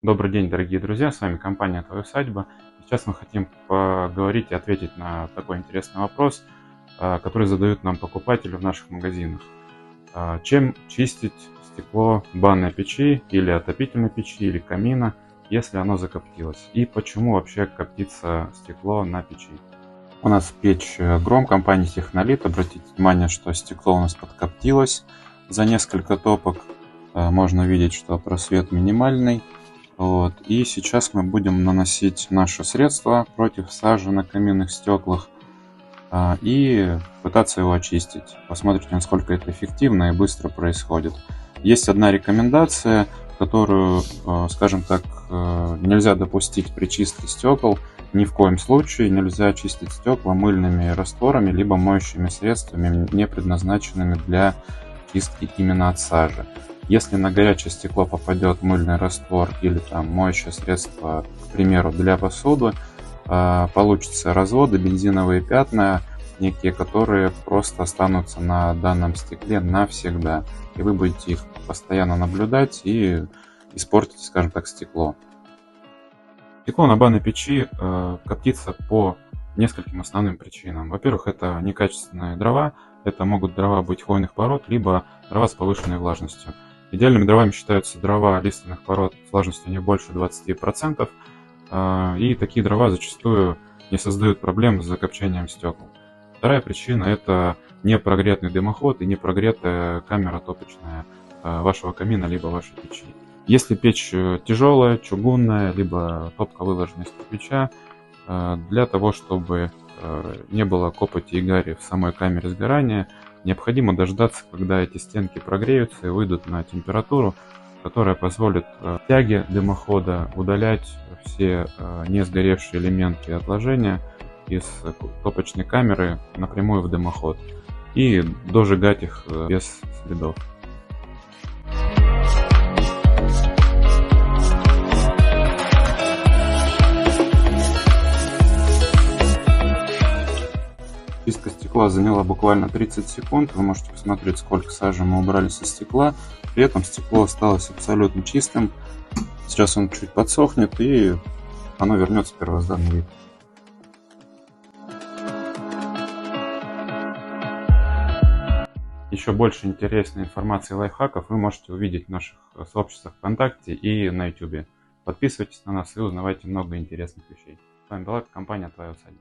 Добрый день, дорогие друзья, с вами компания «Твоя усадьба». Сейчас мы хотим поговорить и ответить на такой интересный вопрос, который задают нам покупатели в наших магазинах. Чем чистить стекло банной печи или отопительной печи или камина, если оно закоптилось? И почему вообще коптится стекло на печи? У нас печь Гром компании Технолит. Обратите внимание, что стекло у нас подкоптилось за несколько топок. Можно видеть, что просвет минимальный. И сейчас мы будем наносить наше средство против сажи на каминных стеклах и пытаться его очистить. Посмотрите, насколько это эффективно и быстро происходит. Есть одна рекомендация, которую, скажем так, нельзя допустить при чистке стекол. Ни в коем случае нельзя чистить стекла мыльными растворами либо моющими средствами, не предназначенными для чистки именно от сажи. Если на горячее стекло попадет мыльный раствор или моющее средство, к примеру, для посуды, получатся разводы, бензиновые пятна, некие, которые просто останутся на данном стекле навсегда. И вы будете их постоянно наблюдать и испортите, скажем так, стекло. Стекло на банной печи коптится по нескольким основным причинам. Во-первых, это некачественные дрова. Это могут дрова быть хвойных пород, либо дрова с повышенной влажностью. Идеальными дровами считаются дрова лиственных пород с влажностью не больше 20%, и такие дрова зачастую не создают проблем с закопчением стекол. Вторая причина – это непрогретый дымоход и непрогретая камера топочная вашего камина либо вашей печи. Если печь тяжелая, чугунная, либо топка выложена из кирпича, для того, чтобы не было копоти и гари в самой камере сгорания, необходимо дождаться, когда эти стенки прогреются и выйдут на температуру, которая позволит тяге дымохода удалять все не сгоревшие элементы и отложения из топочной камеры напрямую в дымоход и дожигать их без следов. Чистка стекла заняла буквально 30 секунд. Вы можете посмотреть, сколько сажи мы убрали со стекла. При этом стекло осталось абсолютно чистым. Сейчас он чуть подсохнет, и оно вернется в первозданный вид. Еще больше интересной информации и лайфхаков вы можете увидеть в наших сообществах ВКонтакте и на YouTube. Подписывайтесь на нас и узнавайте много интересных вещей. С вами была компания «Твоя усадьба».